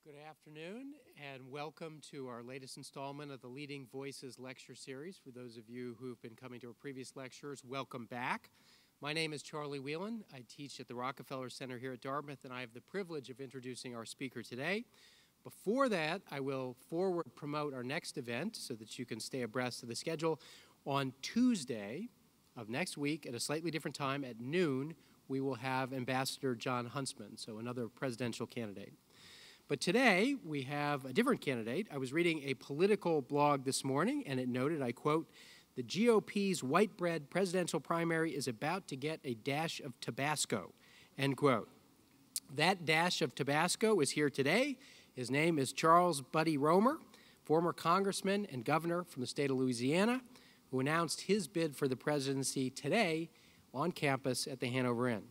Good afternoon, and welcome to our latest installment of the Leading Voices lecture series. For those of you who've been coming to our previous lectures, welcome back. My name is Charlie Whelan. I teach at the Rockefeller Center here at Dartmouth, and I have the privilege of introducing our speaker today. Before that, I will forward promote our next event so that you can stay abreast of the schedule. On Tuesday of next week, at a slightly different time, at noon, we will have Ambassador John Huntsman, so another presidential candidate. But today, we have a different candidate. I was reading a political blog this morning, and it noted, I quote, "The GOP's white bread presidential primary is about to get a dash of Tabasco," end quote. That dash of Tabasco is here today. His name is Charles Buddy Roemer, former congressman and governor from the state of Louisiana, who announced his bid for the presidency today on campus at the Hanover Inn.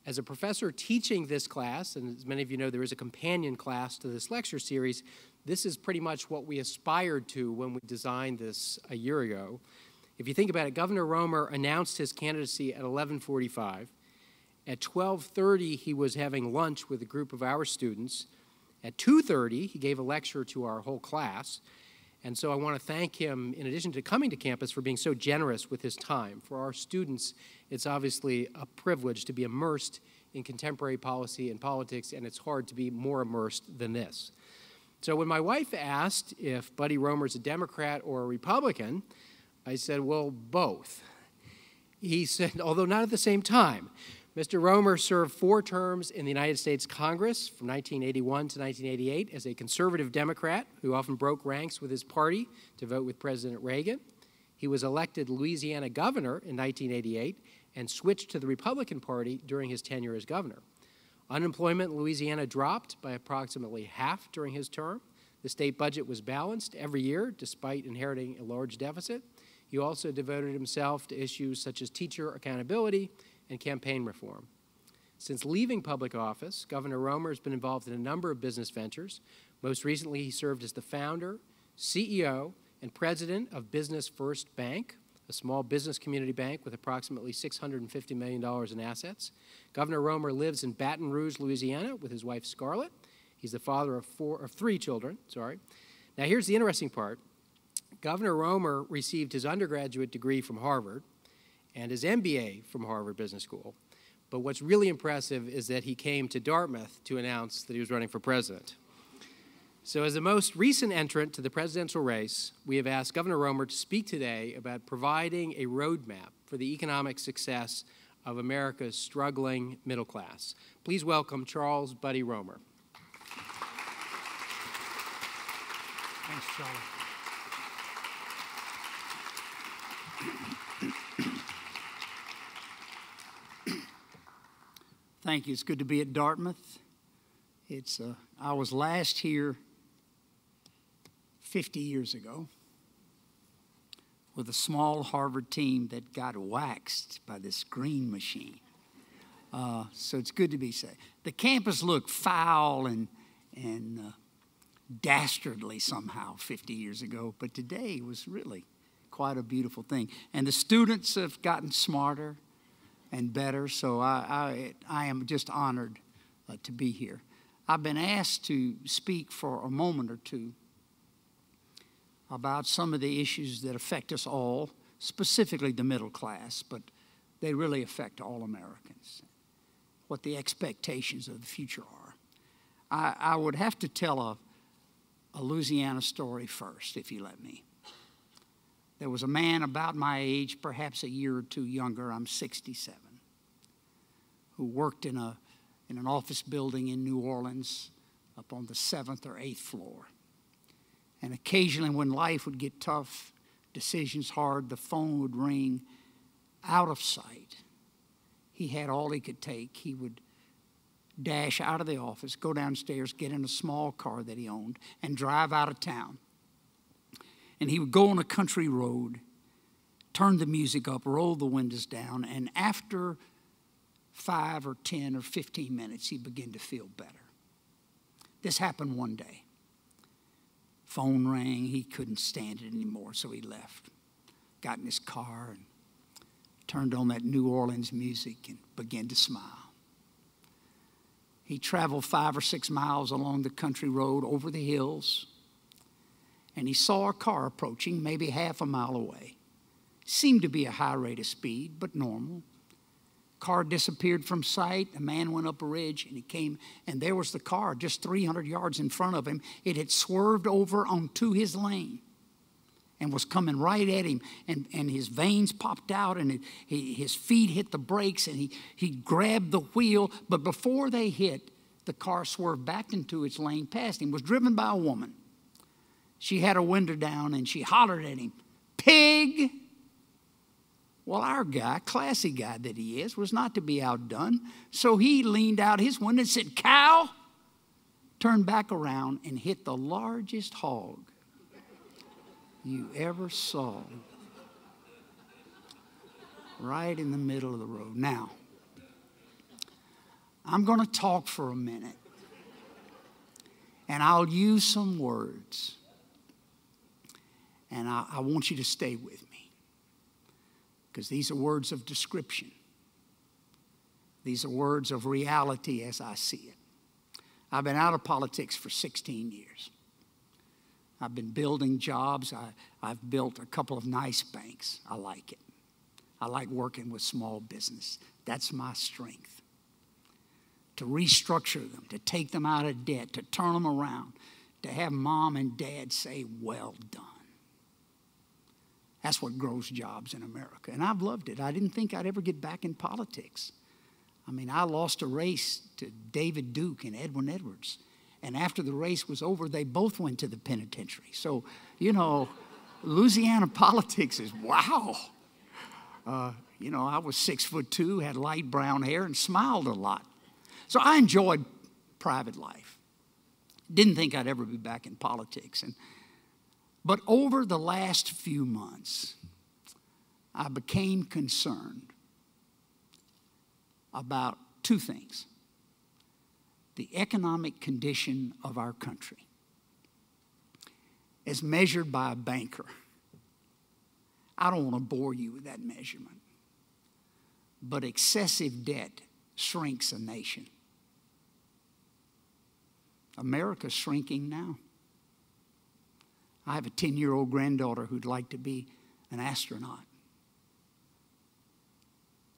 As a professor teaching this class, and as many of you know, there is a companion class to this lecture series, this is pretty much what we aspired to when we designed this a year ago. If you think about it, Governor Roemer announced his candidacy at 11:45. At 12:30, he was having lunch with a group of our students. At 2:30, he gave a lecture to our whole class. And so I want to thank him, in addition to coming to campus, for being so generous with his time. For our students, it's obviously a privilege to be immersed in contemporary policy and politics, and it's hard to be more immersed than this. So when my wife asked if Buddy Roemer's a Democrat or a Republican, I said, well, both. He said, although not at the same time. Mr. Roemer served 4 terms in the United States Congress from 1981 to 1988 as a conservative Democrat who often broke ranks with his party to vote with President Reagan. He was elected Louisiana governor in 1988 and switched to the Republican Party during his tenure as governor. Unemployment in Louisiana dropped by approximately half during his term. The state budget was balanced every year despite inheriting a large deficit. He also devoted himself to issues such as teacher accountability and campaign reform. Since leaving public office, Governor Roemer has been involved in a number of business ventures. Most recently, he served as the founder, CEO, and president of Business First Bank, a small business community bank with approximately $650 million in assets. Governor Roemer lives in Baton Rouge, Louisiana, with his wife, Scarlett. He's the father of 3 children. Now, here's the interesting part. Governor Roemer received his undergraduate degree from Harvard and his MBA from Harvard Business School. But what's really impressive is that he came to Dartmouth to announce that he was running for president. So as the most recent entrant to the presidential race, we have asked Governor Roemer to speak today about providing a roadmap for the economic success of America's struggling middle class. Please welcome Charles Buddy Roemer. Thanks, Charlie. Thank you. It's good to be at Dartmouth. I was last here 50 years ago with a small Harvard team that got waxed by this green machine. So it's good to be safe. The campus looked foul and dastardly somehow 50 years ago, but today was really quite a beautiful thing. And the students have gotten smarter and better, so I am just honored to be here. I've been asked to speak for a moment or two about some of the issues that affect us all, specifically the middle class, but they really affect all Americans, what the expectations of the future are. I would have to tell a Louisiana story first, if you let me. There was a man about my age, perhaps a year or 2 younger, I'm 67, who worked in an office building in New Orleans up on the 7th or 8th floor. And occasionally when life would get tough, decisions hard, the phone would ring out of sight. He had all he could take. He would dash out of the office, go downstairs, get in a small car that he owned, and drive out of town. And he would go on a country road, turn the music up, roll the windows down, and after 5 or 10 or 15 minutes, he'd begin to feel better. This happened one day. Phone rang. He couldn't stand it anymore, so he left. Got in his car and turned on that New Orleans music and began to smile. He traveled 5 or 6 miles along the country road over the hills, and he saw a car approaching, maybe half a mile away. Seemed to be a high rate of speed, but normal. Car disappeared from sight. A man went up a ridge, and he came, and there was the car just 300 yards in front of him. It had swerved over onto his lane and was coming right at him, and his veins popped out, and his feet hit the brakes, and he grabbed the wheel, but before they hit, the car swerved back into its lane past him. It was driven by a woman. She had her window down, and she hollered at him, "Pig!" Well, our guy, classy guy that he is, was not to be outdone, so he leaned out his window and said, "Cow!" Turned back around and hit the largest hog you ever saw right in the middle of the road. Now, I'm going to talk for a minute, and I'll use some words, and I want you to stay with me, because these are words of description. These are words of reality as I see it. I've been out of politics for 16 years. I've been building jobs. I've built a couple of nice banks. I like it. I like working with small business. That's my strength. To restructure them, to take them out of debt, to turn them around, to have mom and dad say, "Well done." That's what grows jobs in America. And I've loved it. I didn't think I'd ever get back in politics. I mean, I lost a race to David Duke and Edwin Edwards. And after the race was over, they both went to the penitentiary. So, you know, Louisiana politics is wow. You know, I was 6'2", had light brown hair, and smiled a lot. So I enjoyed private life. Didn't think I'd ever be back in politics. But over the last few months, I became concerned about two things: the economic condition of our country, as measured by a banker. I don't want to bore you with that measurement, but excessive debt shrinks a nation. America's shrinking now. I have a 10-year-old granddaughter who'd like to be an astronaut.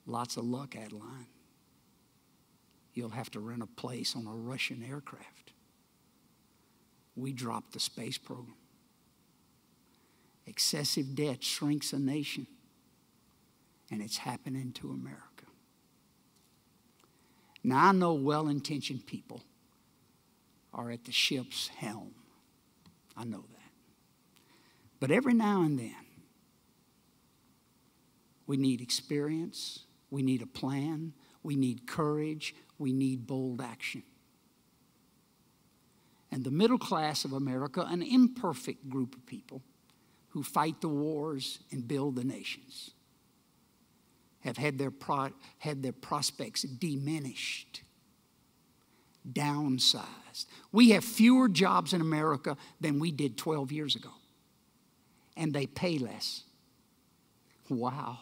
Lots of luck, Adeline. You'll have to rent a place on a Russian aircraft. We dropped the space program. Excessive debt shrinks a nation, and it's happening to America. Now, I know well-intentioned people are at the ship's helm. I know that. But every now and then, we need experience, we need a plan, we need courage, we need bold action. And the middle class of America, an imperfect group of people who fight the wars and build the nations, have had their prospects diminished, downsized. We have fewer jobs in America than we did 12 years ago, and they pay less. Wow.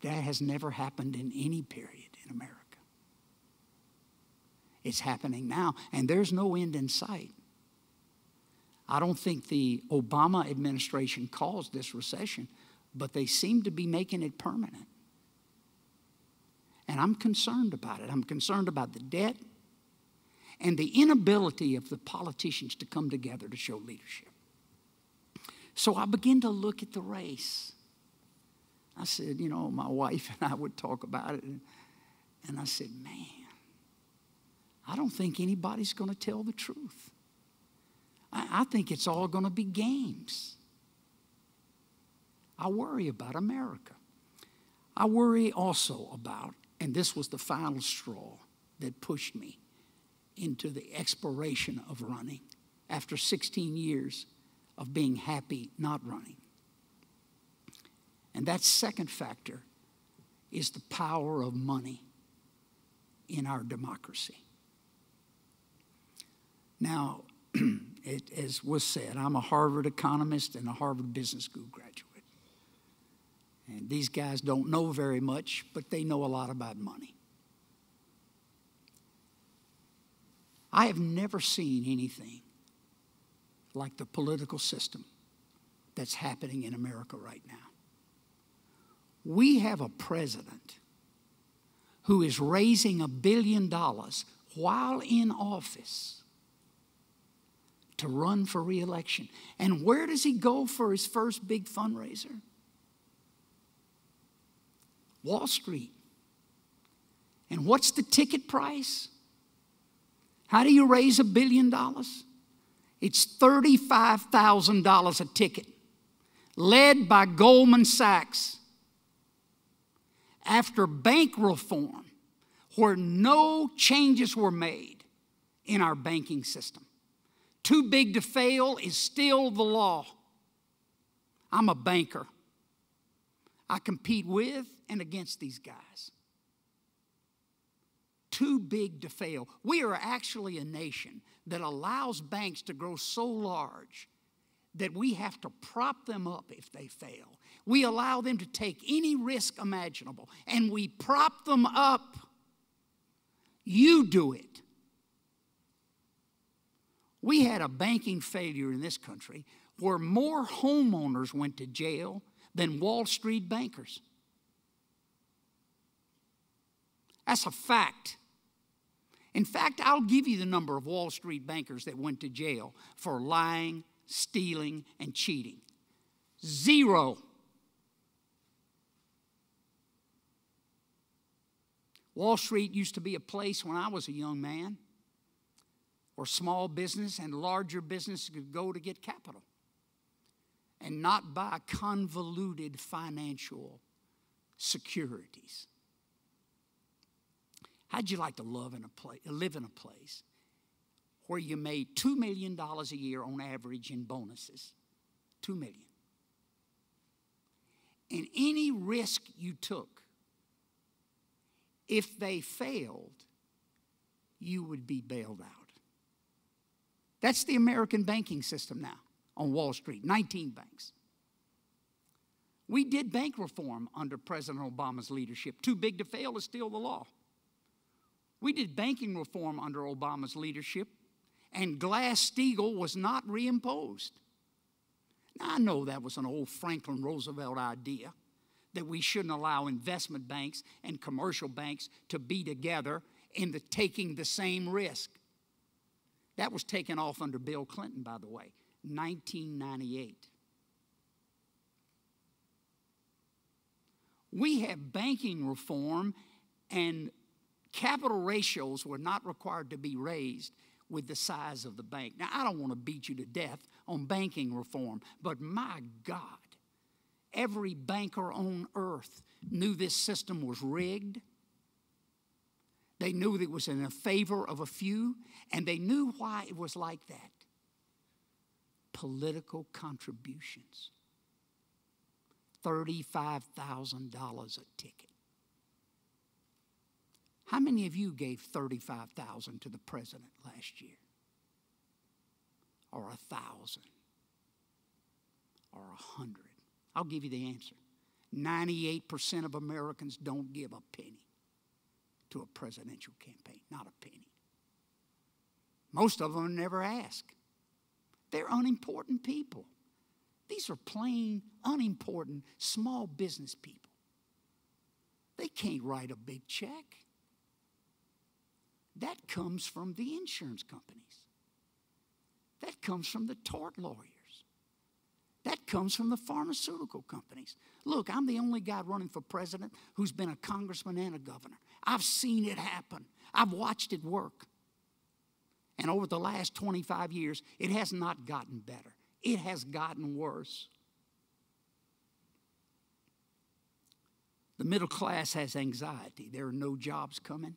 That has never happened in any period in America. It's happening now, and there's no end in sight. I don't think the Obama administration caused this recession, but they seem to be making it permanent. And I'm concerned about it. I'm concerned about the debt and the inability of the politicians to come together to show leadership. So I began to look at the race. I said, you know, my wife and I would talk about it, and I said, man, I don't think anybody's going to tell the truth. I think it's all going to be games. I worry about America. I worry also about, and this was the final straw that pushed me into the exploration of running after 16 years of being happy not running. And that second factor is the power of money in our democracy. Now, as was said, I'm a Harvard economist and a Harvard Business School graduate. And these guys don't know very much, but they know a lot about money. I have never seen anything like the political system that's happening in America right now. We have a president who is raising $1 billion while in office to run for re-election. And where does he go for his first big fundraiser? Wall Street. And what's the ticket price? How do you raise $1 billion? It's $35,000 a ticket, led by Goldman Sachs. After bank reform, where no changes were made in our banking system, too big to fail is still the law. I'm a banker. I compete with and against these guys. Too big to fail. We are actually a nation that allows banks to grow so large that we have to prop them up if they fail. We allow them to take any risk imaginable, and we prop them up. You do it. We had a banking failure in this country where more homeowners went to jail than Wall Street bankers. That's a fact. In fact, I'll give you the number of Wall Street bankers that went to jail for lying, stealing, and cheating. 0. Wall Street used to be a place when I was a young man where small business and larger business could go to get capital and not buy convoluted financial securities. How'd you like to live in a place where you made $2 million a year on average in bonuses? $2 million. And any risk you took, if they failed, you would be bailed out. That's the American banking system now on Wall Street, 19 banks. We did bank reform under President Obama's leadership. Too big to fail is still the law. We did banking reform under Obama's leadership, and Glass-Steagall was not reimposed. Now, I know that was an old Franklin Roosevelt idea, that we shouldn't allow investment banks and commercial banks to be together in taking the same risk. That was taken off under Bill Clinton, by the way, 1998. We have banking reform, and capital ratios were not required to be raised with the size of the bank. Now, I don't want to beat you to death on banking reform, but my God, every banker on earth knew this system was rigged. They knew that it was in favor of a few, and they knew why it was like that. Political contributions. $35,000 a ticket. How many of you gave $35,000 to the president last year? Or 1,000? Or 100? I'll give you the answer. 98% of Americans don't give a penny to a presidential campaign. Not a penny. Most of them never ask. They're unimportant people. These are plain, unimportant, small business people. They can't write a big check. That comes from the insurance companies. That comes from the tort lawyers. That comes from the pharmaceutical companies. Look, I'm the only guy running for president who's been a congressman and a governor. I've seen it happen. I've watched it work. And over the last 25 years, it has not gotten better. It has gotten worse. The middle class has anxiety. There are no jobs coming.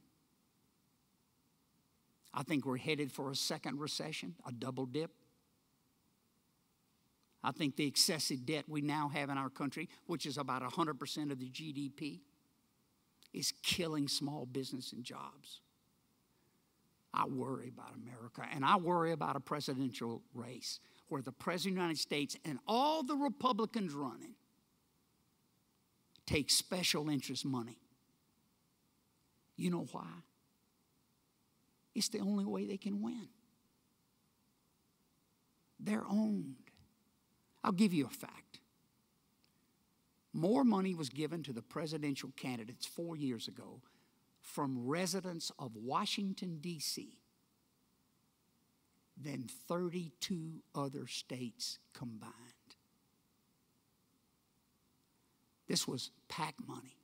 I think we're headed for a second recession, a double dip. I think the excessive debt we now have in our country, which is about 100% of the GDP, is killing small business and jobs. I worry about America, and I worry about a presidential race where the President of the United States and all the Republicans running take special interest money. You know why? It's the only way they can win. They're owned. I'll give you a fact. More money was given to the presidential candidates 4 years ago from residents of Washington, D.C. than 32 other states combined. This was PAC money.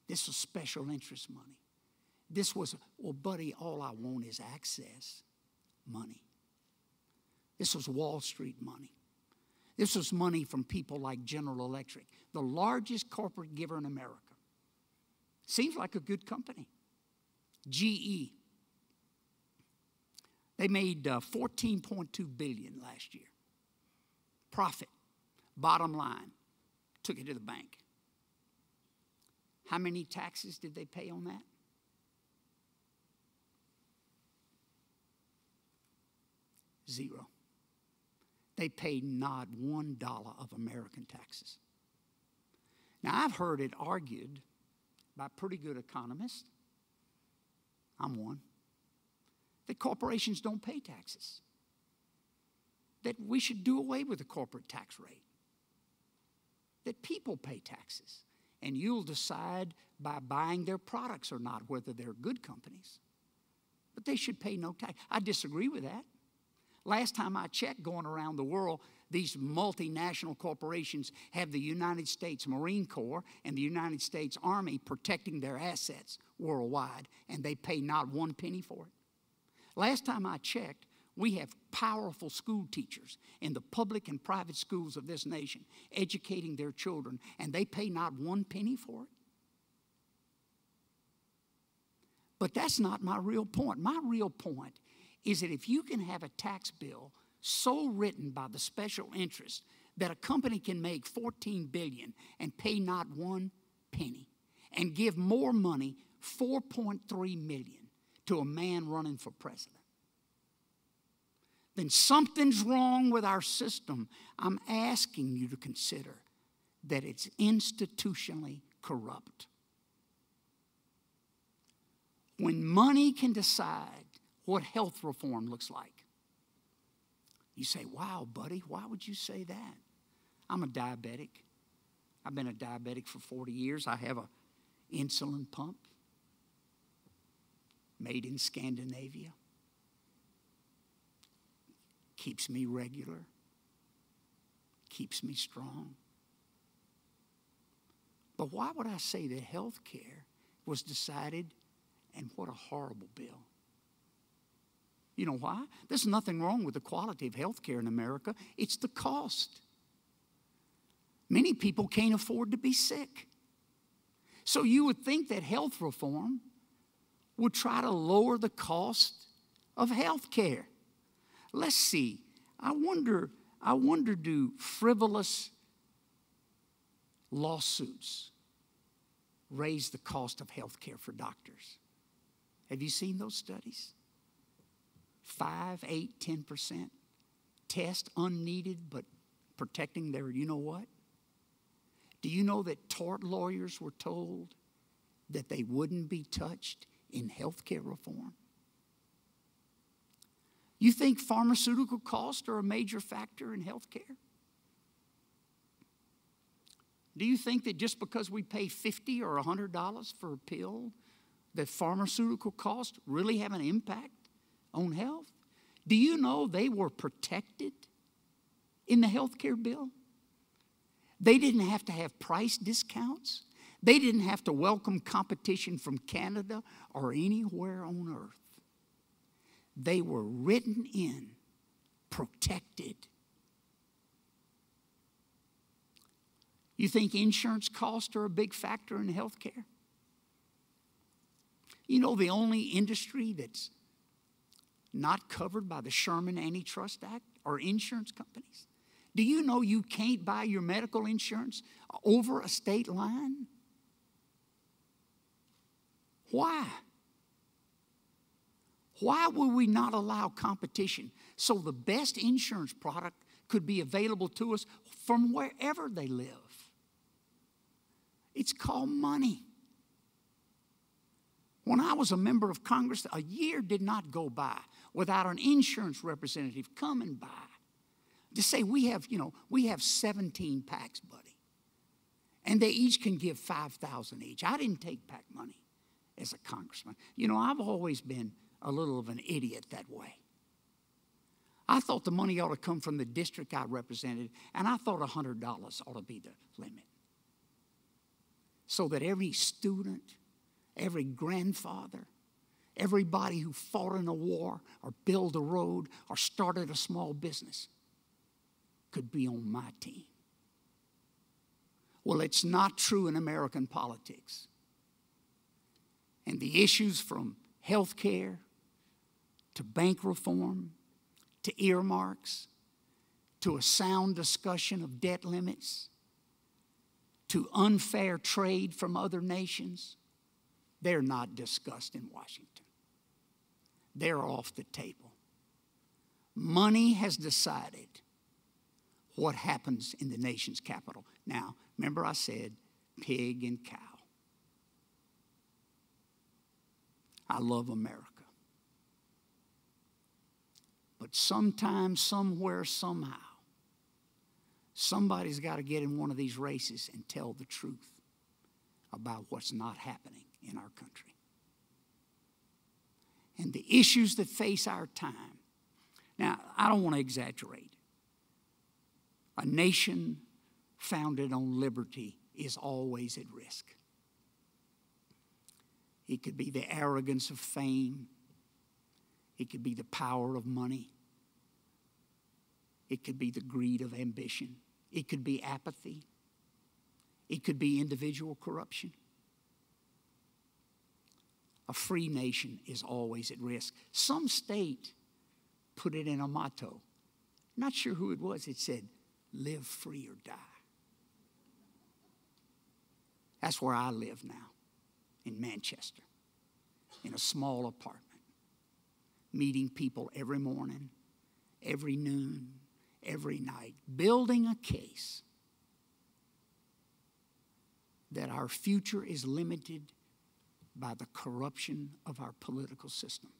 This was special interest money. This was, well, buddy, all I want is access money. This was Wall Street money. This was money from people like General Electric, the largest corporate giver in America. Seems like a good company. GE. They made $14.2 billion last year. Profit, bottom line, took it to the bank. How many taxes did they pay on that? Zero. They paid not $1 of American taxes. Now, I've heard it argued by pretty good economists, I'm one, that corporations don't pay taxes, that we should do away with the corporate tax rate, that people pay taxes, and you'll decide by buying their products or not whether they're good companies. But they should pay no tax. I disagree with that. Last time I checked, going around the world, these multinational corporations have the United States Marine Corps and the United States Army protecting their assets worldwide, and they pay not one penny for it. Last time I checked, we have powerful school teachers in the public and private schools of this nation educating their children, and they pay not one penny for it. But that's not my real point. My real point is that if you can have a tax bill so written by the special interest that a company can make $14 billion and pay not one penny and give more money, $4.3 million, to a man running for president, then something's wrong with our system. I'm asking you to consider that it's institutionally corrupt. When money can decide what health reform looks like, you say, wow, buddy, why would you say that? I'm a diabetic. I've been a diabetic for 40 years. I have an insulin pump made in Scandinavia. Keeps me regular. Keeps me strong. But why would I say that health care was decided, and what a horrible bill? You know why? There's nothing wrong with the quality of health care in America. It's the cost. Many people can't afford to be sick. So you would think that health reform would try to lower the cost of health care. Let's see. I wonder, do frivolous lawsuits raise the cost of health care for doctors? Have you seen those studies? 5, 8, 10%. Test unneeded, but protecting their, you know what? Do you know that tort lawyers were told that they wouldn't be touched in health care reform? You think pharmaceutical costs are a major factor in health care? Do you think that just because we pay $50 or $100 for a pill, that pharmaceutical costs really have an impact on health? Do you know they were protected in the health care bill? They didn't have to have price discounts. They didn't have to welcome competition from Canada or anywhere on earth. They were written in, protected. You think insurance costs are a big factor in health care? You know the only industry that's not covered by the Sherman Antitrust Act are insurance companies. Do you know you can't buy your medical insurance over a state line? Why? Why would we not allow competition so the best insurance product could be available to us from wherever they live? It's called money. When I was a member of Congress, a year did not go by without an insurance representative coming by to say, we have 17 PACs, buddy. And they each can give $5,000 each. I didn't take PAC money as a congressman. I've always been a little of an idiot that way. I thought the money ought to come from the district I represented, and I thought $100 ought to be the limit. So that every student, every grandfather, everybody who fought in a war or built a road or started a small business could be on my team. Well, it's not true in American politics. And the issues from health care to bank reform to earmarks to a sound discussion of debt limits to unfair trade from other nations, they're not discussed in Washington. They're off the table. Money has decided what happens in the nation's capital. Now, remember I said pig and cow. I love America. But sometime, somewhere, somehow, somebody's got to get in one of these races and tell the truth about what's not happening in our country. And the issues that face our time. Now, I don't want to exaggerate. A nation founded on liberty is always at risk. It could be the arrogance of fame. It could be the power of money. It could be the greed of ambition. It could be apathy. It could be individual corruption. A free nation is always at risk. Some state put it in a motto. Not sure who it was. It said, live free or die. That's where I live now, in Manchester, in a small apartment, meeting people every morning, every noon, every night, building a case that our future is limited by the corruption of our political system.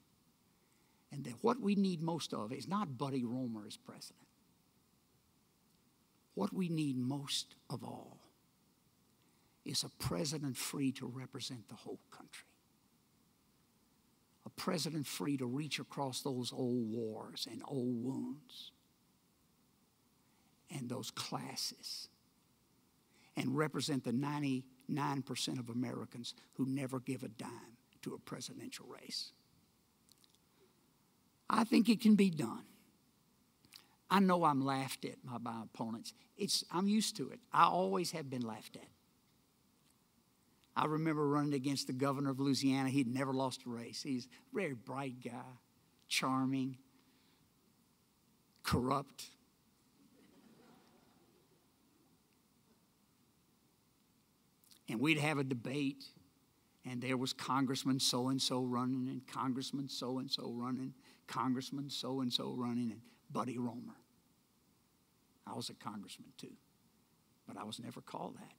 And that what we need most of is not Buddy Roemer as president. What we need most of all is a president free to represent the whole country. A president free to reach across those old wars and old wounds and those classes and represent the 99% of Americans who never give a dime to a presidential race. I think it can be done. I know I'm laughed at by my opponents. I'm used to it. I always have been laughed at. I remember running against the governor of Louisiana. He'd never lost a race. He's a very bright guy, charming, corrupt. And we'd have a debate, and there was Congressman so-and-so running, and Congressman so-and-so running, Congressman so-and-so running, and Buddy Roemer. I was a congressman too, but I was never called that.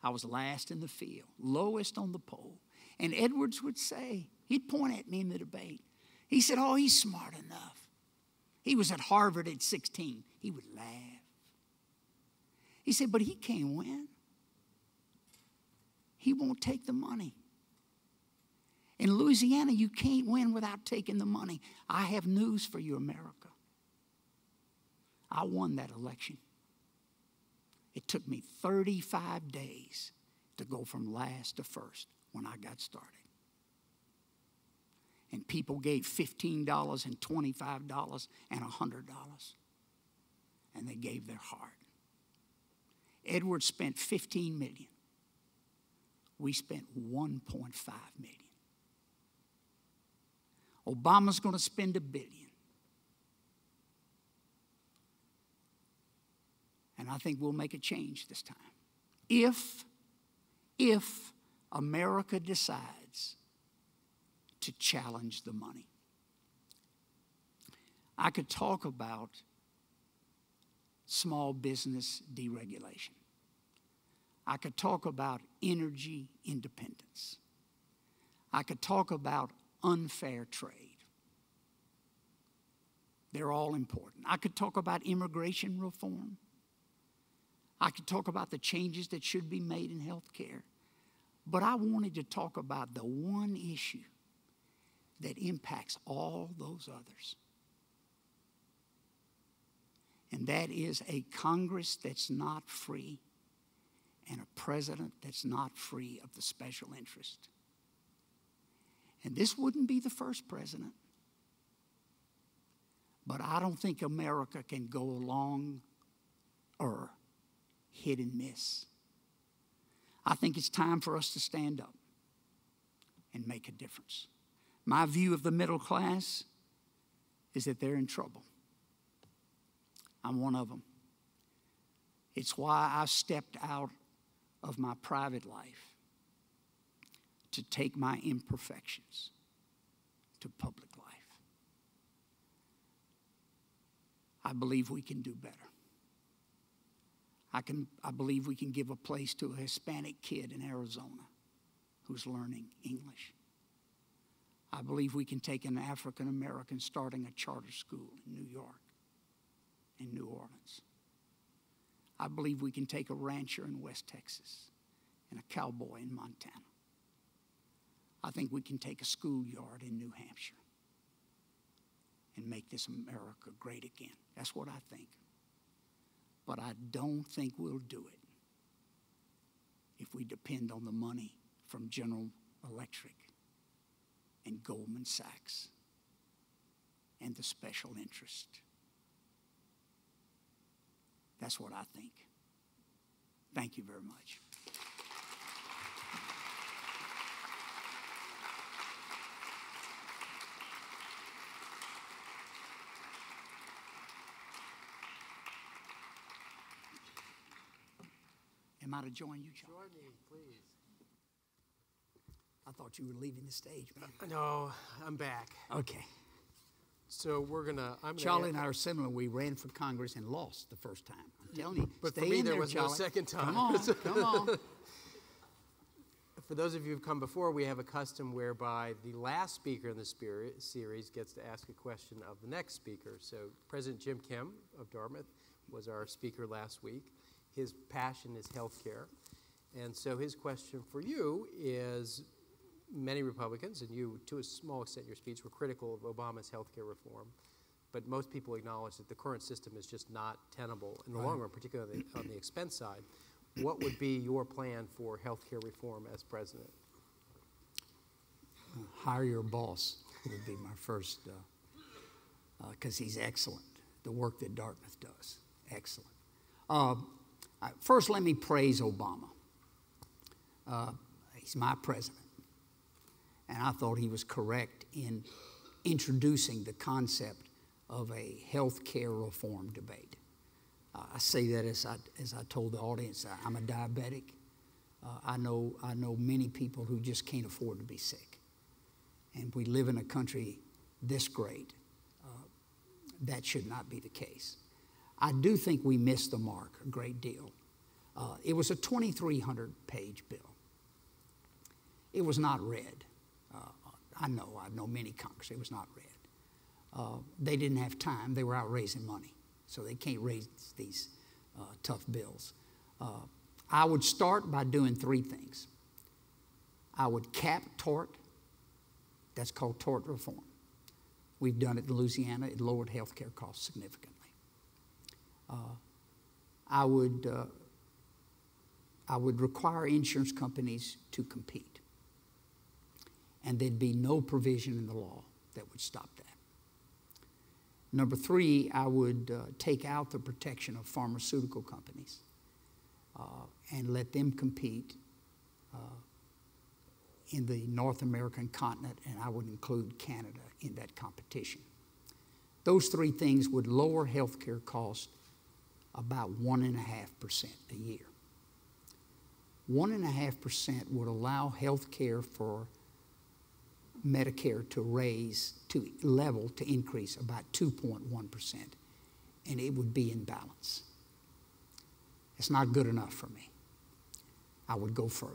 I was last in the field, lowest on the poll. And Edwards would say, he'd point at me in the debate. He said, oh, he's smart enough. He was at Harvard at 16. He would laugh. He said, but he can't win. He won't take the money. In Louisiana, you can't win without taking the money. I have news for you, America. I won that election. It took me 35 days to go from last to first when I got started. And people gave $15 and $25 and $100. And they gave their heart. Edwards spent $15 million. We spent $1.5 million. Obama's going to spend $1 billion. And I think we'll make a change this time. If America decides to challenge the money. I could talk about small business deregulation. I could talk about energy independence. I could talk about unfair trade. They're all important. I could talk about immigration reform. I could talk about the changes that should be made in health care. But I wanted to talk about the one issue that impacts all those others. And that is a Congress that's not free and a president that's not free of the special interest. And this wouldn't be the first president. But I don't think America can go along or hit and miss. I think it's time for us to stand up and make a difference. My view of the middle class is that they're in trouble. I'm one of them. It's why I stepped out of my private life to take my imperfections to public life. I believe we can do better. I believe we can give a place to a Hispanic kid in Arizona who's learning English. I believe we can take an African American starting a charter school in New York, in New Orleans. I believe we can take a rancher in West Texas and a cowboy in Montana. I think we can take a schoolyard in New Hampshire and make this America great again. That's what I think. But I don't think we'll do it if we depend on the money from General Electric and Goldman Sachs and the special interest. That's what I think. Thank you very much. Am I to join you, Charles? Join me, please. I thought you were leaving the stage, man. No, I'm back. Okay. So Charlie and I are similar. We ran for Congress and lost the first time. I'm telling you. But stay for me, in there there, was Charlie. no second time. Come on, come on. For those of you who've come before, we have a custom whereby the last speaker in the series gets to ask a question of the next speaker. So President Jim Kim of Dartmouth was our speaker last week. His passion is healthcare. And so his question for you is, many Republicans, and you to a small extent in your speech, were critical of Obama's healthcare reform. But most people acknowledge that the current system is just not tenable in the long run, particularly on the expense side. What would be your plan for healthcare reform as president? Hire your boss would be my first, because he's excellent. The work that Dartmouth does, excellent. First, let me praise Obama. He's my president. And I thought he was correct in introducing the concept of a health care reform debate. I say that as I told the audience, I'm a diabetic. I know many people who just can't afford to be sick. And we live in a country this great. That should not be the case. I do think we missed the mark a great deal. It was a 2,300-page bill. It was not read. I know many Congress. It was not read. They didn't have time. They were out raising money, so they can't raise these tough bills. I would start by doing three things. I would cap tort. That's called tort reform. We've done it in Louisiana. It lowered health care costs significantly. I would require insurance companies to compete. And there'd be no provision in the law that would stop that. Number three, I would take out the protection of pharmaceutical companies and let them compete in the North American continent, and I would include Canada in that competition. Those three things would lower health care costs about 1.5% a year. 1.5% would allow health care for Medicare to increase about 2.1%, and it would be in balance. It's not good enough for me. I would go further.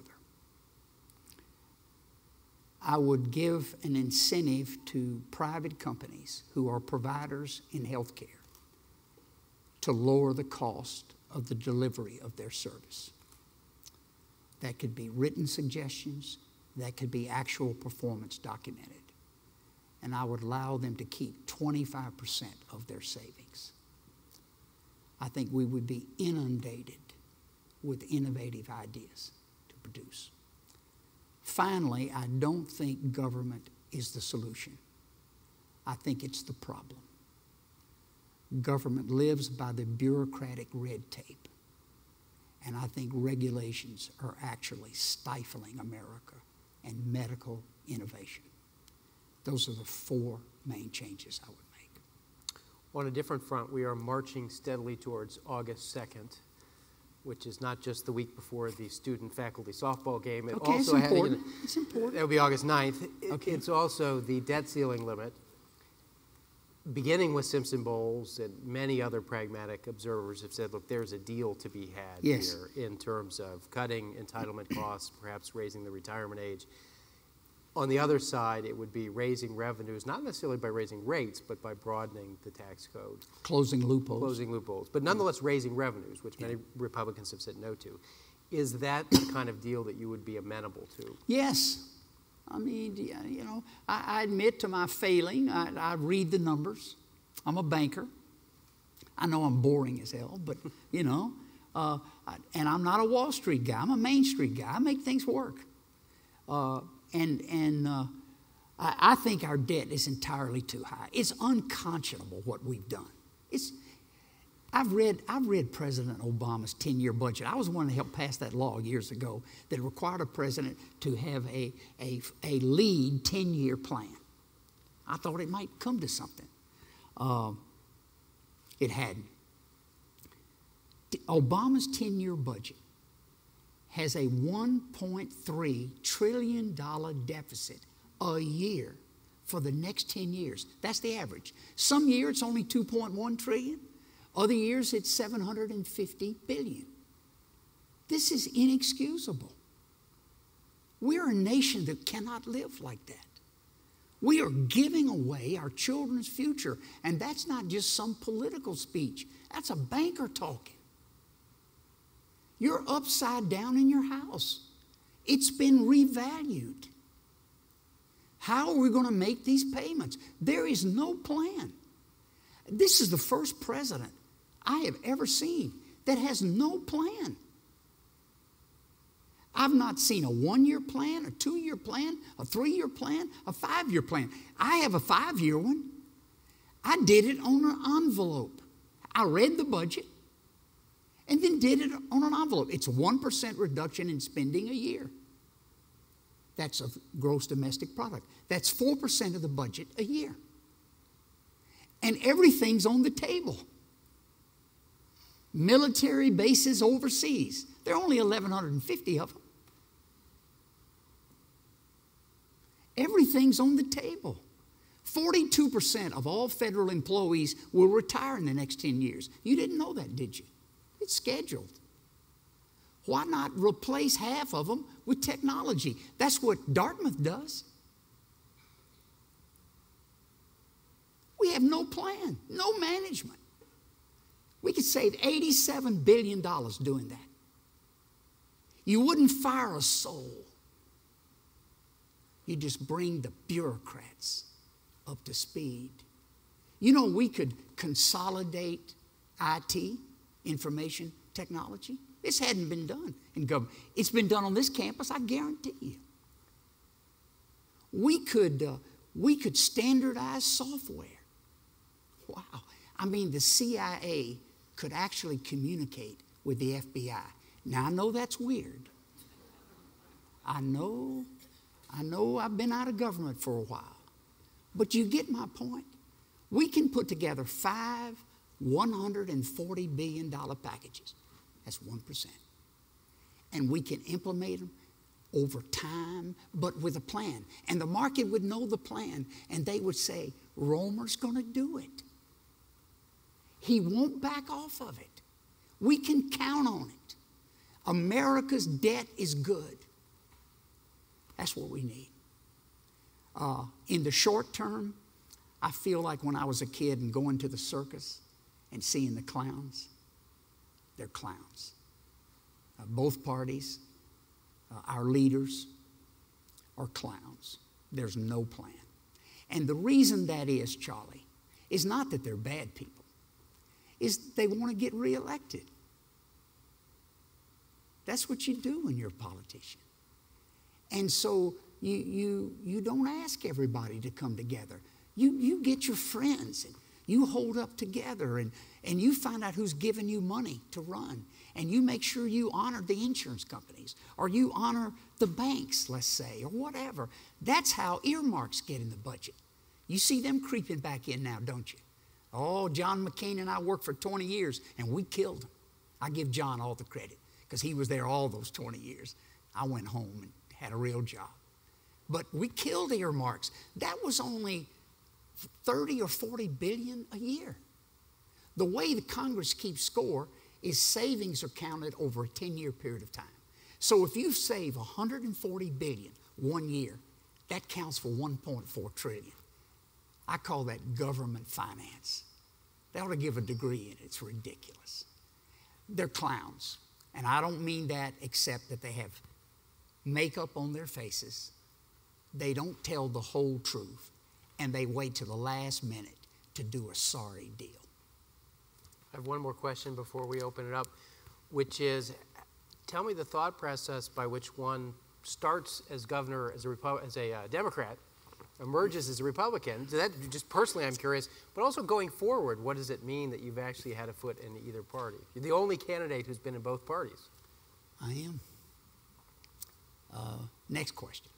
I would give an incentive to private companies who are providers in health care to lower the cost of the delivery of their service. That could be written suggestions, that could be actual performance documented. And I would allow them to keep 25% of their savings. I think we would be inundated with innovative ideas to produce. Finally, I don't think government is the solution. I think it's the problem. Government lives by the bureaucratic red tape. And I think regulations are actually stifling America and medical innovation. Those are the four main changes I would make. On a different front, we are marching steadily towards August 2nd, which is not just the week before the student-faculty softball game. It Okay, also it's important. It's important. That would be August 9th. Okay. It's also the debt ceiling limit, beginning with Simpson Bowles, and many other pragmatic observers have said, look, there's a deal to be had Yes. here in terms of cutting entitlement costs, perhaps raising the retirement age. On the other side, it would be raising revenues, not necessarily by raising rates, but by broadening the tax code. Closing loopholes. Closing loopholes, but nonetheless raising revenues, which many Republicans have said no to. Is that the kind of deal that you would be amenable to? Yes. I mean, you know, I admit to my failing. I read the numbers. I'm a banker. I know I'm boring as hell, but, you know, and I'm not a Wall Street guy. I'm a Main Street guy. I make things work. I think our debt is entirely too high. It's unconscionable what we've done. I've read President Obama's 10-year budget. I was the one that helped pass that law years ago that required a president to have a lead 10-year plan. I thought it might come to something. It hadn't. Obama's 10-year budget has a $1.3 trillion deficit a year for the next 10 years. That's the average. Some year it's only $2.1 trillion. Other years it's $750 billion. This is inexcusable. We're a nation that cannot live like that. We are giving away our children's future, and that's not just some political speech. That's a banker talking. You're upside down in your house. It's been revalued. How are we going to make these payments? There is no plan. This is the first president I have ever seen that has no plan. I've not seen a 1-year plan, a 2-year plan, a 3-year plan, a 5-year plan. I have a 5-year one. I did it on an envelope. I read the budget and then did it on an envelope. It's a 1% reduction in spending a year. That's of gross domestic product. That's 4% of the budget a year. And everything's on the table. Military bases overseas. There are only 1,150 of them. Everything's on the table. 42% of all federal employees will retire in the next 10 years. You didn't know that, did you? It's scheduled. Why not replace half of them with technology? That's what Dartmouth does. We have no plan, no management. We could save $87 billion doing that. You wouldn't fire a soul. You just bring the bureaucrats up to speed. You know, we could consolidate IT, information technology. This hadn't been done in government. It's been done on this campus, I guarantee you. We could standardize software. Wow. I mean, the CIA could actually communicate with the FBI. Now, I know that's weird. I know I've been out of government for a while. But you get my point. We can put together 5 $140 billion packages. That's 1%. And we can implement them over time, but with a plan. And the market would know the plan, and they would say, Roemer's going to do it. He won't back off of it. We can count on it. America's debt is good. That's what we need. In the short term, I feel like when I was a kid and going to the circus and seeing the clowns, they're clowns. Both parties, our leaders are clowns. There's no plan. And the reason that is, Charlie, is not that they're bad people, is they want to get reelected. That's what you do when you're a politician. And so you don't ask everybody to come together. You get your friends and you hold up together and you find out who's giving you money to run. And you make sure you honor the insurance companies or you honor the banks, let's say, or whatever. That's how earmarks get in the budget. You see them creeping back in now, don't you? Oh, John McCain and I worked for 20 years and we killed him. I give John all the credit because he was there all those 20 years. I went home and had a real job. But we killed earmarks. That was only 30 or 40 billion a year. The way the Congress keeps score is savings are counted over a 10-year period of time. So if you save 140 billion 1 year, that counts for 1.4 trillion. I call that government finance. They ought to give a degree in it. It's ridiculous. They're clowns. And I don't mean that except that they have makeup on their faces. They don't tell the whole truth. And they wait till the last minute to do a sorry deal. I have one more question before we open it up, which is, tell me the thought process by which one starts as governor as a Democrat, emerges as a Republican. So that, just personally, I'm curious, but also going forward, what does it mean that you've actually had a foot in either party? You're the only candidate who's been in both parties. I am. Next question.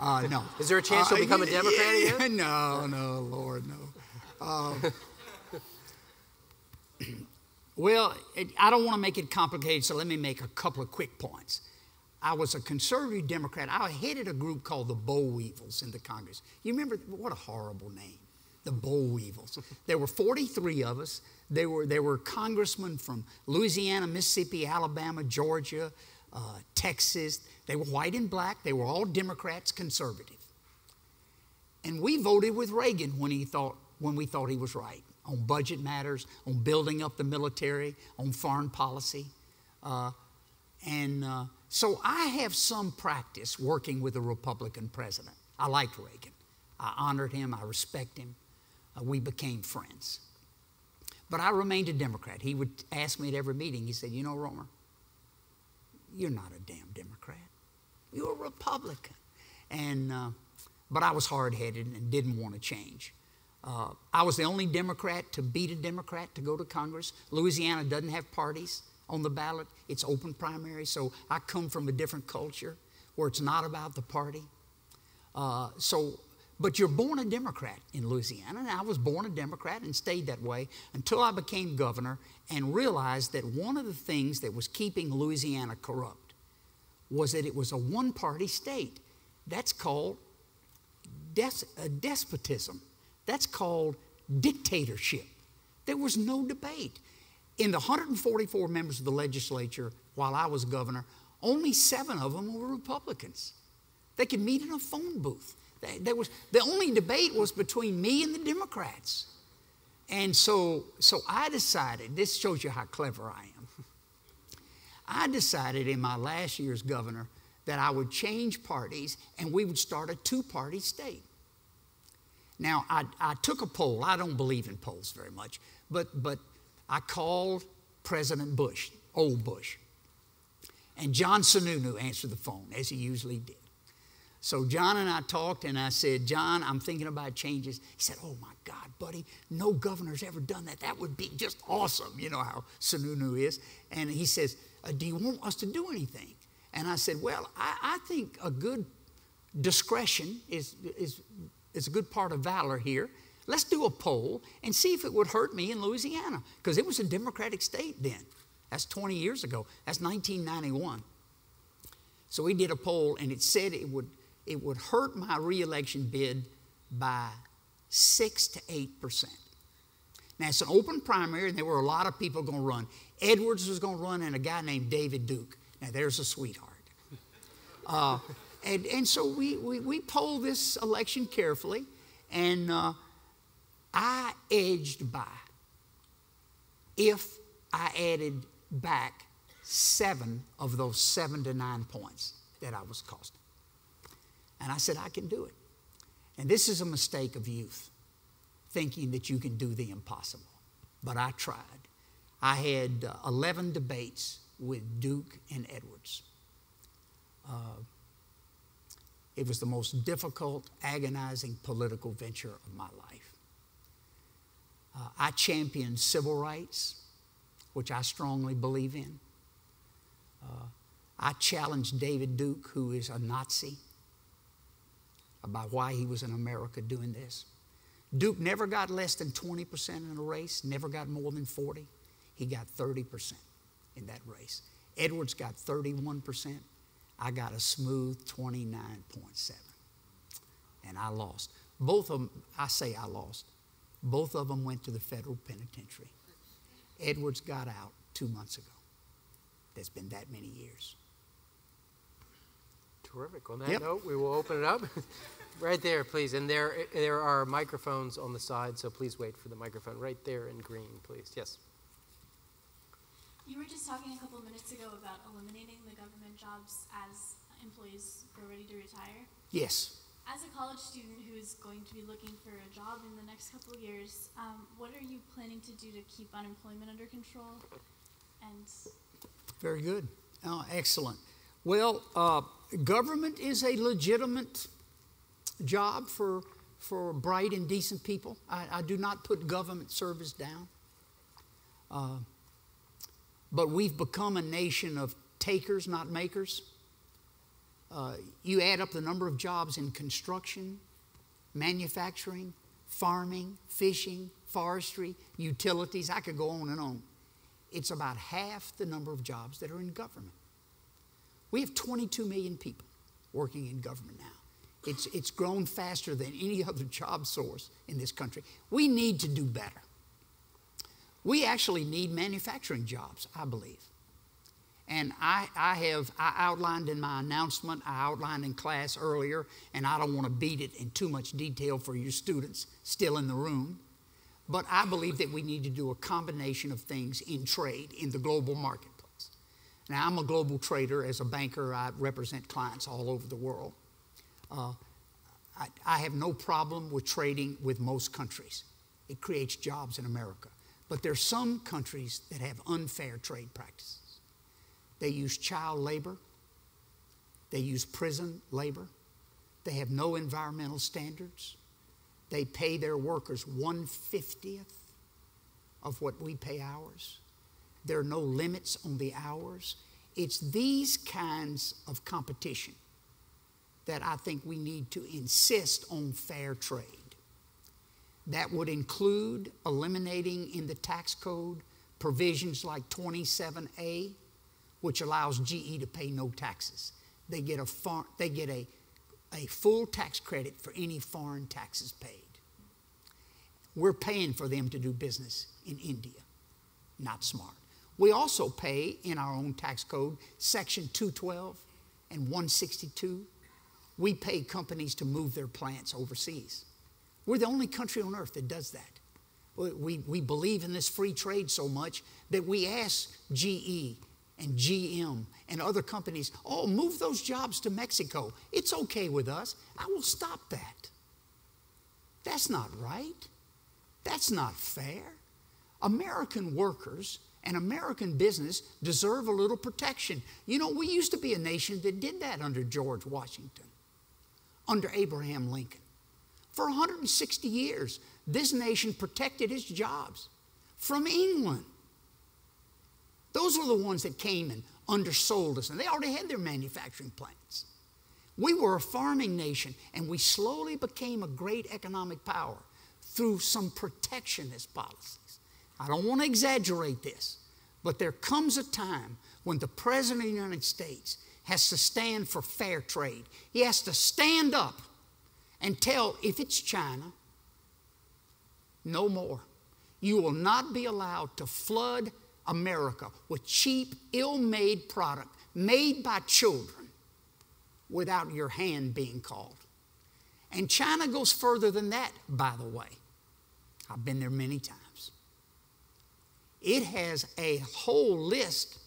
No. Is there a chance you'll become a Democrat again? No, Lord, no. Well, I don't want to make it complicated, so let me make a couple of quick points. I was a conservative Democrat. I headed a group called the Boll Weevils in the Congress. You remember, what a horrible name, the Boll Weevils. There were 43 of us. There were congressmen from Louisiana, Mississippi, Alabama, Georgia, Texas. They were white and black. They were all Democrats, conservative. And we voted with Reagan when we thought he was right, on budget matters, on building up the military, on foreign policy. So I have some practice working with a Republican president. I liked Reagan. I honored him. I respect him. We became friends. But I remained a Democrat. He would ask me at every meeting, he said, you know, Roemer, you're not a damn Democrat. You're a Republican. But I was hard-headed and didn't want to change. I was the only Democrat to beat a Democrat to go to Congress. Louisiana doesn't have parties on the ballot. It's open primary, so I come from a different culture where it's not about the party. But you're born a Democrat in Louisiana, and I was born a Democrat and stayed that way until I became governor and realized that one of the things that was keeping Louisiana corrupt was that it was a one-party state. That's called despotism. That's called dictatorship. There was no debate. In the 144 members of the legislature while I was governor, only 7 of them were Republicans. They could meet in a phone booth. The only debate was between me and the Democrats. And so I decided, this shows you how clever I am. I decided in my last year as governor that I would change parties and we would start a 2-party state. Now, I took a poll. I don't believe in polls very much, but I called President Bush, old Bush, and John Sununu answered the phone, as he usually did. So John and I talked, and I said, John, I'm thinking about changes. He said, oh, my God, buddy, no governor's ever done that. That would be just awesome. You know how Sununu is. And he says, do you want us to do anything? And I said, well, I think a good discretion is a good part of valor here. Let's do a poll and see if it would hurt me in Louisiana, because it was a Democratic state then. That's 20 years ago. That's 1991. So we did a poll, and it said it would hurt my reelection bid by 6 to 8%. Now, it's an open primary, and there were a lot of people going to run. Edwards was going to run, and a guy named David Duke. Now, there's a sweetheart. And so we polled this election carefully, and I edged by if I added back 7 of those 7 to 9 points that I was costing. And I said, I can do it. And this is a mistake of youth, thinking that you can do the impossible. But I tried. I had 11 debates with Duke and Edwards. It was the most difficult, agonizing political venture of my life. I championed civil rights, which I strongly believe in. I challenged David Duke, who is a Nazi, about why he was in America doing this. Duke never got less than 20% in a race, never got more than 40. He got 30% in that race. Edwards got 31%. I got a smooth 29.7. And I lost. Both of them, I say I lost. Both of them went to the federal penitentiary. Edwards got out 2 months ago. There's been that many years. Terrific. On that note, we will open it up. Right there, please. And there are microphones on the side, so please wait for the microphone. Right there in green, please. Yes. You were just talking a couple of minutes ago about eliminating the government jobs as employees are ready to retire. Yes. As a college student who is going to be looking for a job in the next couple of years, what are you planning to do to keep unemployment under control? And very good. Excellent. Well, government is a legitimate job for bright and decent people. I do not put government service down. But we've become a nation of takers, not makers. You add up the number of jobs in construction, manufacturing, farming, fishing, forestry, utilities. I could go on and on. It's about half the number of jobs that are in government. We have 22 million people working in government now. It's grown faster than any other job source in this country. We need to do better. We actually need manufacturing jobs, I believe. And I outlined in my announcement, I outlined in class earlier, and I don't want to beat it in too much detail for your students still in the room, but I believe that we need to do a combination of things in trade, in the global marketplace. Now, I'm a global trader. As a banker, I represent clients all over the world. I have no problem with trading with most countries. It creates jobs in America. But there are some countries that have unfair trade practices. They use child labor. They use prison labor. They have no environmental standards. They pay their workers 1/50 of what we pay ours. There are no limits on the hours. It's these kinds of competition that I think we need to insist on fair trade. That would include eliminating in the tax code provisions like 27A, which allows GE to pay no taxes. They get a full tax credit for any foreign taxes paid. We're paying for them to do business in India. Not smart. We also pay in our own tax code, Section 212 and 162. We pay companies to move their plants overseas. We're the only country on earth that does that. We believe in this free trade so much that we ask GE and GM and other companies, oh, move those jobs to Mexico. It's okay with us. I will stop that. That's not right. That's not fair. American workers and American business deserve a little protection. You know, we used to be a nation that did that under George Washington, under Abraham Lincoln. For 160 years, this nation protected its jobs from England. Those were the ones that came and undersold us, and they already had their manufacturing plants. We were a farming nation, and we slowly became a great economic power through some protectionist policies. I don't want to exaggerate this, but there comes a time when the President of the United States has to stand for fair trade. He has to stand up and tell, if it's China, no more. You will not be allowed to flood America with cheap, ill-made product made by children without your hand being called. And China goes further than that, by the way. I've been there many times. It has a whole list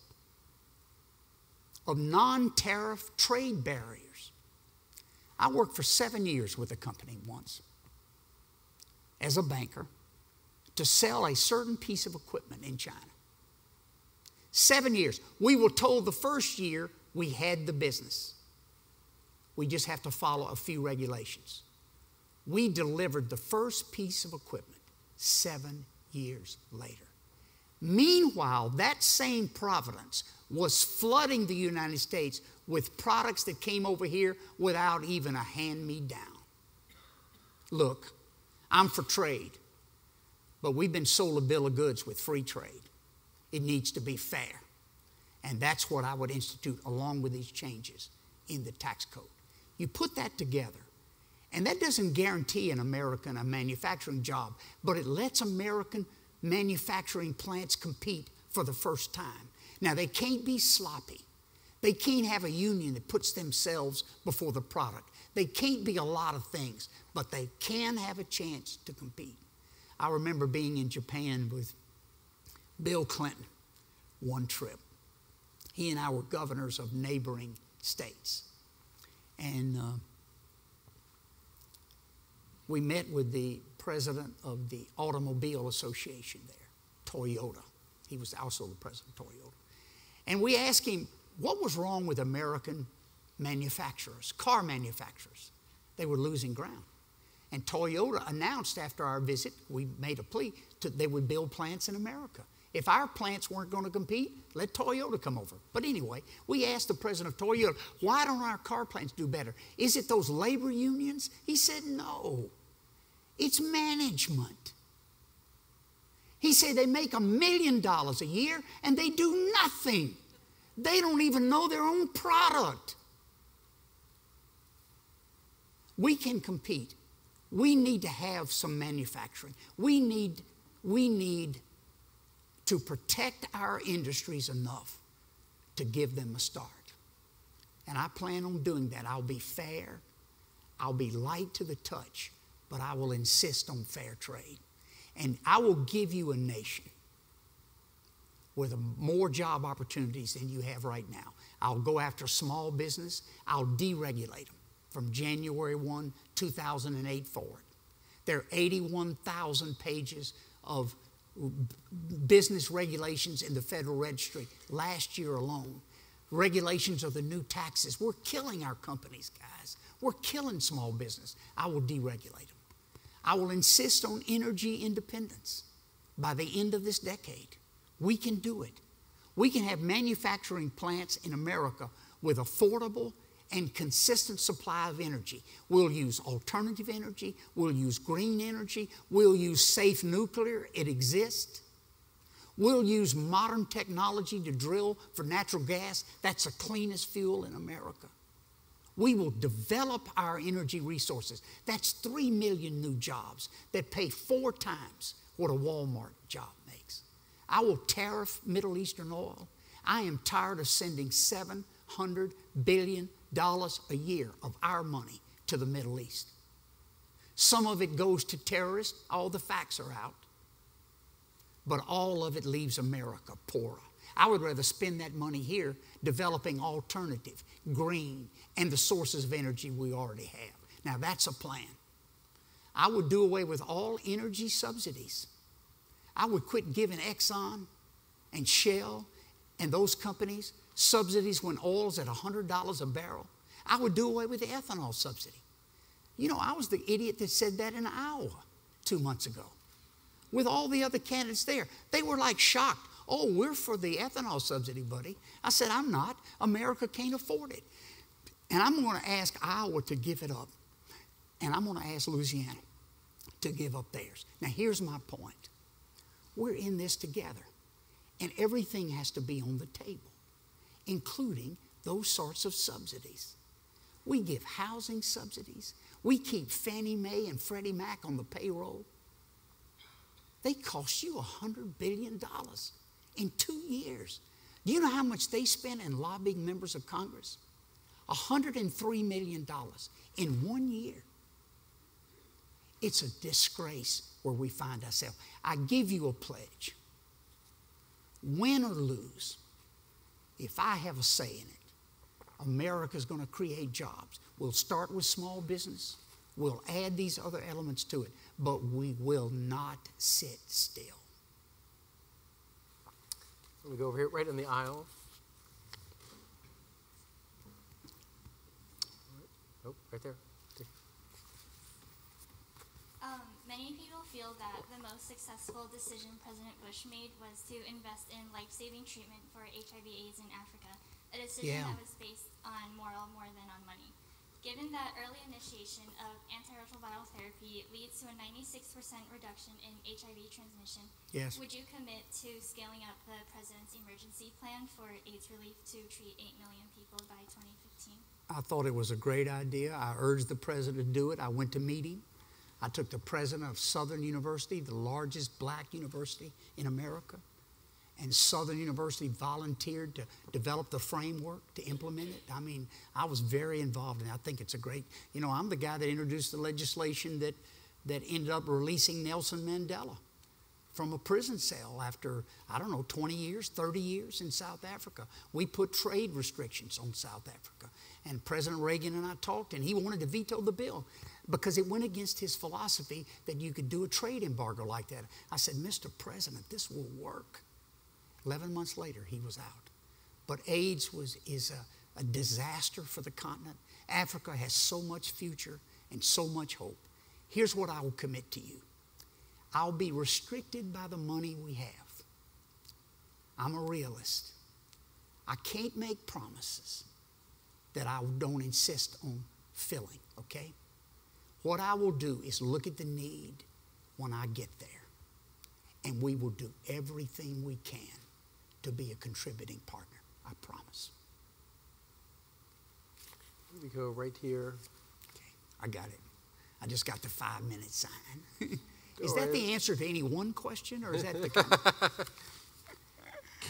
of non-tariff trade barriers. I worked for 7 years with a company once as a banker to sell a certain piece of equipment in China. 7 years. We were told the first year we had the business. We just have to follow a few regulations. We delivered the first piece of equipment 7 years later. Meanwhile, that same Providence was flooding the United States with products that came over here without even a hand-me-down. Look, I'm for trade, but we've been sold a bill of goods with free trade. It needs to be fair. And that's what I would institute along with these changes in the tax code. You put that together, and that doesn't guarantee an American a manufacturing job, but it lets American manufacturing plants compete for the first time. Now, they can't be sloppy. They can't have a union that puts themselves before the product. They can't be a lot of things, but they can have a chance to compete. I remember being in Japan with Bill Clinton one trip. He and I were governors of neighboring states. And we met with the president of the Automobile Association there, Toyota. He was also the president of Toyota. And we asked him, what was wrong with American manufacturers, car manufacturers? They were losing ground. And Toyota announced after our visit, we made a plea, they would build plants in America. If our plants weren't going to compete, let Toyota come over. But anyway, we asked the president of Toyota, why don't our car plants do better? Is it those labor unions? He said, no. It's management. He said they make $1 million a year and they do nothing. They don't even know their own product. We can compete. We need to have some manufacturing. We need to protect our industries enough to give them a start. And I plan on doing that. I'll be fair. I'll be light to the touch, but I will insist on fair trade. And I will give you a nation with more job opportunities than you have right now. I'll go after small business. I'll deregulate them from January 1, 2008 forward. There are 81,000 pages of business regulations in the Federal Registry last year alone. Regulations of the new taxes. We're killing our companies, guys. We're killing small business. I will deregulate them. I will insist on energy independence by the end of this decade. We can do it. We can have manufacturing plants in America with affordable and consistent supply of energy. We'll use alternative energy. We'll use green energy. We'll use safe nuclear. It exists. We'll use modern technology to drill for natural gas. That's the cleanest fuel in America. We will develop our energy resources. That's 3 million new jobs that pay 4 times what a Walmart job makes. I will tariff Middle Eastern oil. I am tired of sending $700 billion a year of our money to the Middle East. Some of it goes to terrorists. All the facts are out. But all of it leaves America poorer. I would rather spend that money here developing alternative, green, and the sources of energy we already have. Now, that's a plan. I would do away with all energy subsidies. I would quit giving Exxon and Shell and those companies subsidies when oil's at $100 a barrel. I would do away with the ethanol subsidy. You know, I was the idiot that said that in Iowa 2 months ago. With all the other candidates there, they were like shocked. Oh, we're for the ethanol subsidy, buddy. I said, I'm not. America can't afford it. And I'm going to ask Iowa to give it up. And I'm going to ask Louisiana to give up theirs. Now, here's my point. We're in this together. And everything has to be on the table, including those sorts of subsidies. We give housing subsidies. We keep Fannie Mae and Freddie Mac on the payroll. They cost you $100 billion in 2 years. Do you know how much they spent in lobbying members of Congress? $103 million in 1 year. It's a disgrace where we find ourselves. I give you a pledge. Win or lose, if I have a say in it, America's going to create jobs. We'll start with small business. We'll add these other elements to it, but we will not sit still. Let me go over here, right in the aisle. Oh, right there. Many people feel that the most successful decision President Bush made was to invest in life-saving treatment for HIV/AIDS in Africa, a decision that was based on moral more than on money. Given that early initiation of antiretroviral therapy leads to a 96% reduction in HIV transmission, would you commit to scaling up the President's emergency plan for AIDS relief to treat 8 million people by 2015? I thought it was a great idea. I urged the President to do it. I went to meet him. I took the President of Southern University, the largest black university in America, and Southern University volunteered to develop the framework to implement it. I mean, I was very involved in it. I think it's a great, I'm the guy that introduced the legislation that ended up releasing Nelson Mandela from a prison cell after, 20 years, 30 years in South Africa. We put trade restrictions on South Africa. And President Reagan and I talked, and he wanted to veto the bill because it went against his philosophy that you could do a trade embargo like that. I said, Mr. President, this will work. 11 months later, he was out. But AIDS is a disaster for the continent. Africa has so much future and so much hope. Here's what I will commit to you. I'll be restricted by the money we have. I'm a realist. I can't make promises that I don't insist on filling, okay? What I will do is look at the need when I get there, and we will do everything we can to be a contributing partner, I promise. Let me go right here. Okay, I got it. I just got the 5-minute sign. Is that the answer to any one question, or is that the kind of...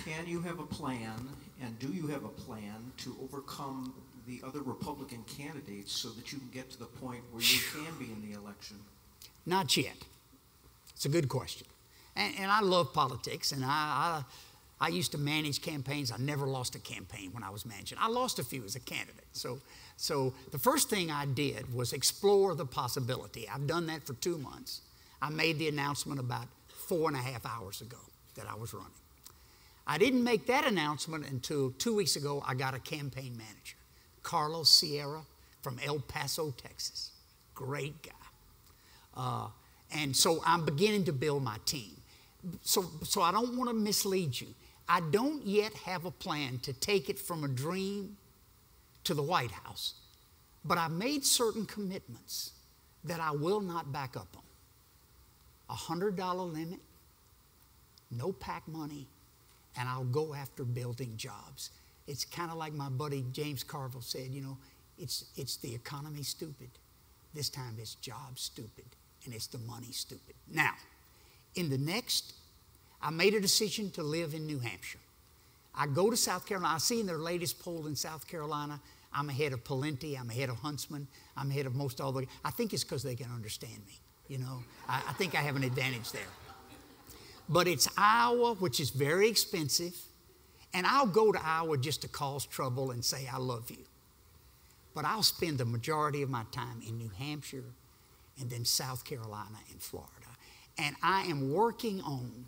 Can you have a plan, and do you have a plan to overcome the other Republican candidates so that you can get to the point where you can be in the election? Not yet. It's a good question. And I love politics, and I used to manage campaigns. I never lost a campaign when I was managing. I lost a few as a candidate. So the first thing I did was explore the possibility. I've done that for 2 months. I made the announcement about 4.5 hours ago that I was running. I didn't make that announcement until 2 weeks ago. I got a campaign manager, Carlos Sierra from El Paso, Texas. Great guy. And so I'm beginning to build my team. So I don't want to mislead you. I don't yet have a plan to take it from a dream to the White House. But I made certain commitments that I will not back up on. $100 limit, no PAC money, and I'll go after building jobs. It's kind of like my buddy James Carville said, it's the economy stupid. This time it's jobs stupid, and it's the money stupid. Now, I made a decision to live in New Hampshire. I go to South Carolina. I see in their latest poll in South Carolina, I'm ahead of Palenti, I'm ahead of Huntsman, I'm ahead of most all the... I think it's because they can understand me, I think I have an advantage there. But it's Iowa, which is very expensive, and I'll go to Iowa just to cause trouble and say I love you. But I'll spend the majority of my time in New Hampshire and then South Carolina and Florida. And I am working on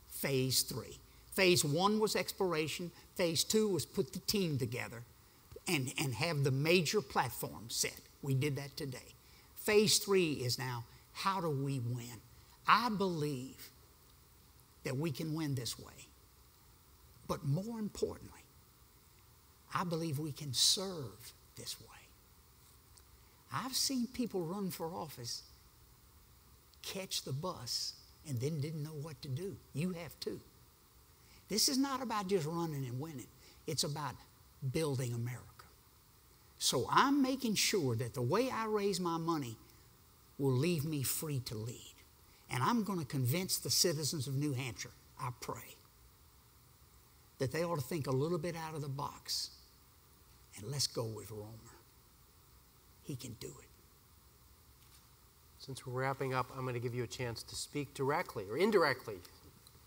phase 3. Phase 1 was exploration. Phase 2 was put the team together and have the major platform set. We did that today. Phase 3 is now, how do we win? I believe that we can win this way. But more importantly, I believe we can serve this way. I've seen people run for office, catch the bus, and then didn't know what to do. You have too. This is not about just running and winning. It's about building America. So I'm making sure that the way I raise my money will leave me free to lead. And I'm going to convince the citizens of New Hampshire, I pray, that they ought to think a little bit out of the box And let's go with Roemer. He can do it. Since we're wrapping up, I'm going to give you a chance to speak directly or indirectly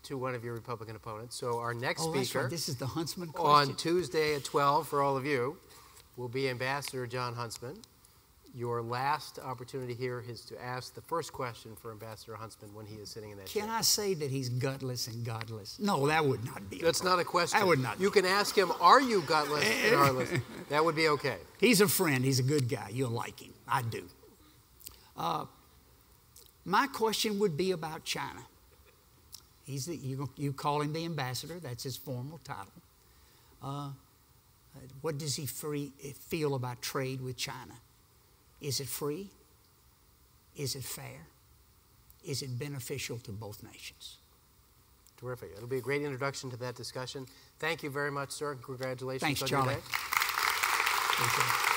to one of your Republican opponents. So our next that's speaker right. This is the Huntsman question. on Tuesday at 12 for all of you will be Ambassador John Huntsman. Your last opportunity here is to ask the first question for Ambassador Huntsman when he is sitting in that chair. Can I say that he's gutless and godless? No, that would not be. That's not a question. That would not. You can ask him, are you gutless and heartless? That would be okay. He's a friend. He's a good guy. You'll like him. I do. My question would be about China. You call him the ambassador. That's his formal title. What does he feel about trade with China? Is it free? Is it fair? Is it beneficial to both nations? Terrific. It'll be a great introduction to that discussion. Thank you very much, sir. Congratulations Thanks, on Charlie. your day. Thank you.